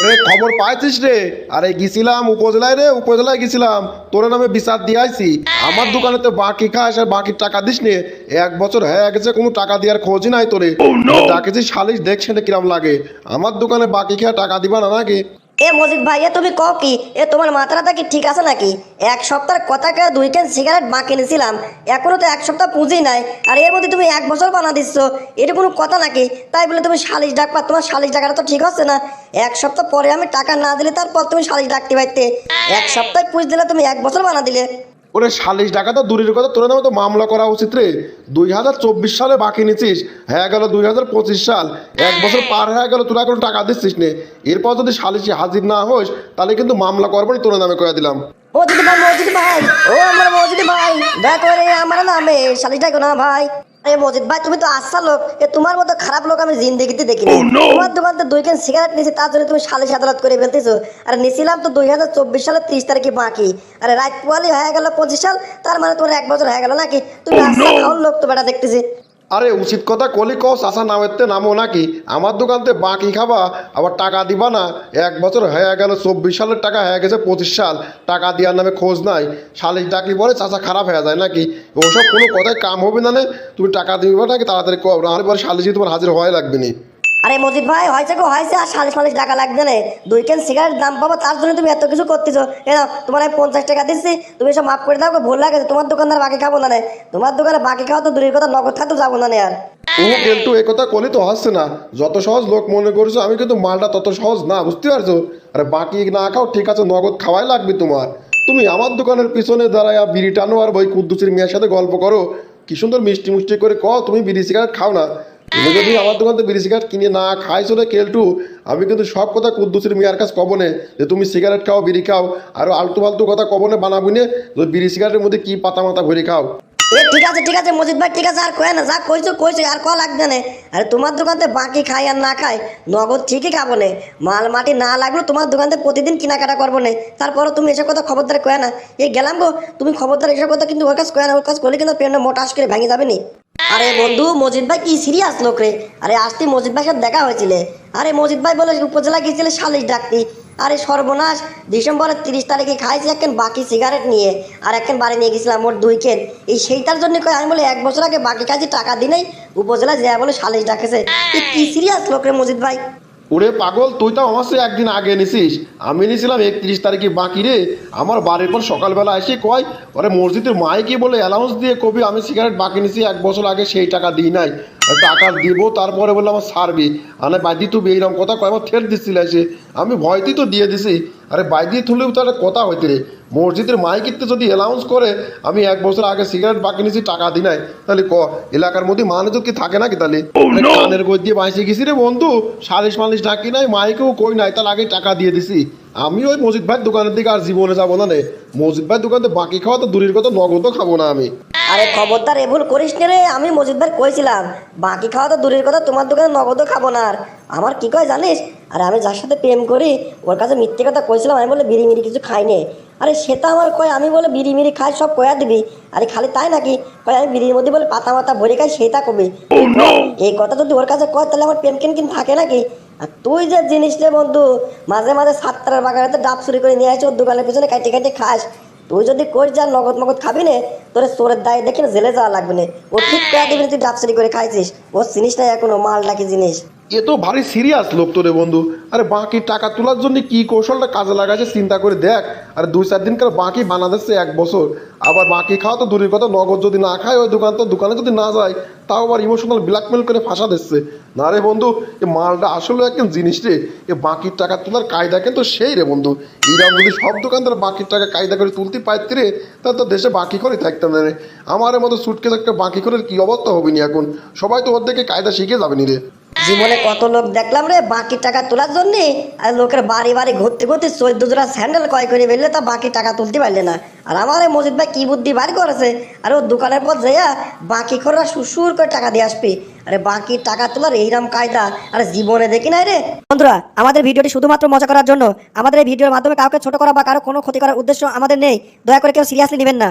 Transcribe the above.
রে খবর পাইছিস রে? আরে গেছিলাম উপজেলায় রে, উপজেলায় গেছিলাম, তোর নামে বিচার দিয়ে আইছি। আমার দোকানে তো বাকি খাস আর বাকি টাকা দিস নে। 1 বছর হয়ে গেছে, কোনো টাকা দেওয়ার খোঁজই নাই তোরে। ডাকেছি সালিশ, দেখছে না কিরম লাগে। আমার দোকানে বাকি খেয়ে টাকা দিবা না নাকি? এ মজিদ ভাই, এ তুমি কও কি? এ তোমার মাথাটা কি ঠিক আছে নাকি? এক সপ্তাহের কথাকে 2 ক্যান সিগারেট বাকি নিয়েছিলাম, এখনো তো 1 সপ্তাহ পুঁজি নাই, আর এর মধ্যে তুমি 1 বছর বানা দিচ্ছ। এটা কোনো কথা নাকি? তাই বলে তুমি সালিশ ডাকবা? তোমার সালিশ ডাকাটা তো ঠিক হচ্ছে না। 1 সপ্তাহ পরে আমি টাকা না দিলে তারপর তুমি সালিশ ডাকতে পারতে। 1 সপ্তাহে পুঁজ দিলে, তুমি 1 বছর বানা দিলে। ওরে সালিশ টাকা তো দূরের কথা, তোর নামে তো মামলা করা উচিত রে। 2024 সালে বাকি নিছিস, হ্যাঁ গেল 2025 সাল। 1 বছর পার হয়ে গেল, তোরা কোনো টাকা দিচ্ছিস নে। এরপর যদি সালিশে হাজির না হোস, তাহলে কিন্তু মামলা করবো না, তোর নামে করে দিলাম। মজিদ ভাই, মজিদ ভাই, ও আমার মজিদ ভাই, দেখো রে আমার নামে সালিশ ডাকো না ভাই। আরে মজিদ ভাই, তুমি তো আচ্ছা লোক, এ তোমার মতো খারাপ লোক আমি জিন্দেগিতে দেখিনি। তোমার দোকান তো 2 ক্যান সিগারেট নিয়েছি, তার জন্য তুমি সালিশ আদালত করে ফেলতেছো। আর নিছিলাম তো 2024 সালের 30 তারিখে বাকি। আরে রাত পোয়ালি হয়ে গেল 25 সাল, তার মানে তোমার 1 বছর হয়ে গেল নাকি? তুমি আচ্ছা খাওয়ার লোক তো বেটা দেখতেছি। আরে উচিত কথা কলি কও, চাষা নামেতে নামো নাকি? আমার দোকানতে বাকি খাবা, আবার টাকা দিবা না। 1 বছর হয়ে গেল, 24 সালের টাকা হয়ে গেছে 25 সাল, টাকা দেওয়ার নামে খোঁজ নাই। সালিশ ডাকলি পরে চাষা খারাপ হয়ে যায় নাকি? ওসব কোনো কথায় কাম হবে না নে। তুমি টাকা দিবা নাকি তাড়াতাড়ি কও, নাহলে পরে সালিশে তোমার হাজির হওয়াই লাগবে নি। আরে মজিদ ভাই, হয়েছে গো হয়েছে, আর সালিশ ফালিশ টাকা লাগবে না। 2 ক্যান সিগারেট দাম পাবো, তার জন্য তুমি এত কিছু করতেছো। এ নাও, তোমার আমি 50 টাকা দিচ্ছি, তুমি সব মাফ করে দাও গো, ভুল লাগে। তোমার দোকানদার বাকি খাবো না নে। তোমার দোকানে বাকি খাওয়া তো দূরের কথা, নগদ থাকতে যাবো না নে আর। ও কিন্তু এ কথা কলি তো হচ্ছে না। যত সহজ লোক মনে করছো, আমি কিন্তু মালটা তত সহজ না, বুঝতে পারছো? আরে বাকি না খাও ঠিক আছে, নগদ খাওয়াই লাগবে তোমার। তুমি আমার দোকানের পিছনে দাঁড়ায় বিড়ি টানো আর ওই কুদ্দুসির মেয়ের সাথে গল্প করো। কি সুন্দর মিষ্টি মুষ্টি করে কও তুমি বিড়ি সিগারেট খাও না। তুমি যদি আমার দোকান থেকে বিড়ি সিগারেট কিনে না খাইছো রে কেলটু, আমি কিন্তু সব কথা কুদ্দুসির মেয়ের কাছে কব নে, যে তুমি সিগারেট খাও বিড়ি খাও। আর আলতু ফালতু কথা কব নে, বানাবি নে যে বিড়ি সিগারেটের মধ্যে কি পাতা মাথা ভরে খাও। এ ঠিক আছে মজিদ ভাই, ঠিক আছে, আর কয় না, যা কইছো কইছো, আর কয়া লাগবে না। আরে তোমার দোকানতে বাকি খাই আর না খাই, নগদ ঠিকই খাবো নে। মাল মাটি না লাগলো তোমার দোকানতে প্রতিদিন কেনাকাটা করবো না। তারপরও তুমি এসব কথা খবরদার কয় না। এই গেলাম গো, তুমি খবরদার এসব কথা কিন্তু ওর কাছে কয় না, ওর কাছে করলে কিন্তু পেনটা মোটা আস করে ভেঙে যাবে নি। আরে বন্ধু, মজিদ ভাই কি সিরিয়াস লোক রে। আরে আসতে মজিদ ভাইয়ের সাথে দেখা হয়েছিলে। আরে মজিদ ভাই বলে উপজেলা গিয়েছিলে সালিশ ডাকতি। আরে সর্বনাশ, ডিসেম্বরের 30 তারিখে খাইছি একখান বাকি সিগারেট নিয়ে, আর একখান বাড়ি নিয়ে গেছিলাম মোট 2 ক্যান। এই সেইটার জন্য কয় আমি বলে 1 বছর আগে বাকি খাইছি, টাকা দিই নাই। উপজেলা যা বলে সালিশ ডাকেছে। এ কি সিরিয়াস লোক রে মজিদ ভাই। ওরে পাগল, তুই তো আমার চেয়ে একদিন আগে নিছিস। আমি নিছিলাম 31 তারিখে বাকি রে। আমার বাড়ির পর সকালবেলা এসে কয়, ওরে মসজিদের মাইকে বলে অ্যালাউন্স দিয়ে কবি আমি সিগারেট বাকি নিছি 1 বছর আগে, সেই টাকা দিই নাই। আর টাকা দিব, তারপরে বললে আমার ছাড়বি। আরে বাইদি তুই এইরকম কথা কয়, আমার ঠেট দিচ্ছিল এসে। আমি ভয়তেই তো দিয়ে দিছি। আরে বাইদি তুলেও তো একটা কথা হইতে রে। মসজিদের মাইকিতে যদি অ্যালাউন্স করে আমি 1 বছর আগে সিগারেট বাকি নিছি, টাকা দিই নাই, তাহলে এলাকার মধ্যে মানুষ কি থাকে নাকি? তাহলে কানের গই দিয়ে বাইসে গেছি রে বন্ধু। সালিশ মালিশ ডাকি নাই, মাইকেও কই নাই, তার আগে টাকা দিয়ে দিছি। আমি ওই মসজিদ ভাইয়ের দোকানের দিকে আর জীবনে যাবো না রে। মসজিদ ভাইয়ের দোকানে বাকি খাওয়া তো দূরের কথা, নগদও খাবো না আমি। আরে খবরদার এ ভুল করিস নে রে, আমি মজিদ ভাই কইছিলাম বাকি খাওয়া তো দূরের কথা, তোমার দোকানে নগদও খাবো না আর। আমার কি কয় জানিস? আরে আমি যার সাথে প্রেম করি, ওর কাছে মিথ্যে কথা কইছিলাম, আমি বলে বিড়ি মিড়ি কিছু খাই নে। আরে সেটা আমার কয় আমি বলে বিড়ি মিড়ি খাই, সব কয়া দিবি। আরে খালি তাই নাকি? কয় আমি বিড়ির মধ্যে বলে পাতা মাথা ভরে খাই, সেটা কবি। এই কথা যদি ওর কাছে কয়, তাহলে আমার প্রেম কেন থাকে নাকি? আর তুই যে জিনিস রে বন্ধু, মাঝে মাঝে 7টার বাগানে ডাব চুরি করে নিয়ে আসি, ওর দোকানের পিছনে কাটে কাটে খাস। তুই যদি কই যা নগদ মগদ খাবি নে, তোর চোরের দায় দেখে না জেলে যাওয়া লাগবে না। ও ঠিক করে দিবি তুই ডাব চুরি করে খাইছিস। ও জিনিস নাই এখনো, মালটা কি জিনিস। এ তো ভারী সিরিয়াস লোক তো রে বন্ধু। আরে বাকি টাকা তোলার জন্য কি কৌশলটা কাজে লাগাচ্ছে চিন্তা করে দেখ। আর 2-4 দিনকার বাকি বানা দিচ্ছে 1 বছর। আবার বাকি খাওয়া তো দূরের কথা, নগদ যদি না খায় ওই দোকানে যদি না যায়, তাও আবার ইমোশনাল ব্ল্যাকমেল করে ফাঁসা দিচ্ছে। না রে বন্ধু, এ মালটা আসলে একদম জিনিস রে। এ বাকির টাকা তোলার কায়দা কিন্তু সেই রে বন্ধু। এইরকম যদি সব দোকানদার বাকির টাকা কায়দা করে তুলতে পারতে রে, তাহলে তো দেশে বাকি করে থাকতাম না রে। আমার মতো সুটকেস একটা বাকি করে কি অবস্থা হবে নি এখন? সবাই তো ওর দিকে কায়দা শিখে যাবে নি রে। জীবনে কত লোক দেখলাম রে বাকি টাকা তোলার জন্যে, আর লোকের বাড়ি বাড়ি ঘুরতে ঘুরতে 14 জোড়া স্যান্ডেল ক্রয় করে ফেললে তা বাকি টাকা তুলতে পারলে না। আর আমার এই মজিদ ভাই কি বুদ্ধি বার করেছে, আর ও দোকানের পর যাইয়া বাকি খোররা সুসুর করে টাকা দিয়ে আসবে। আরে বাকি টাকা তোলার এইরকম কায়দা আর জীবনে দেখি নাই রে। বন্ধুরা, আমাদের ভিডিওটি শুধুমাত্র মজা করার জন্য, আমাদের এই ভিডিওর মাধ্যমে কাউকে ছোট করা বা কারো কোনো ক্ষতি করার উদ্দেশ্য আমাদের নেই। দয়া করে কেউ সিরিয়াসলি নেবেন না।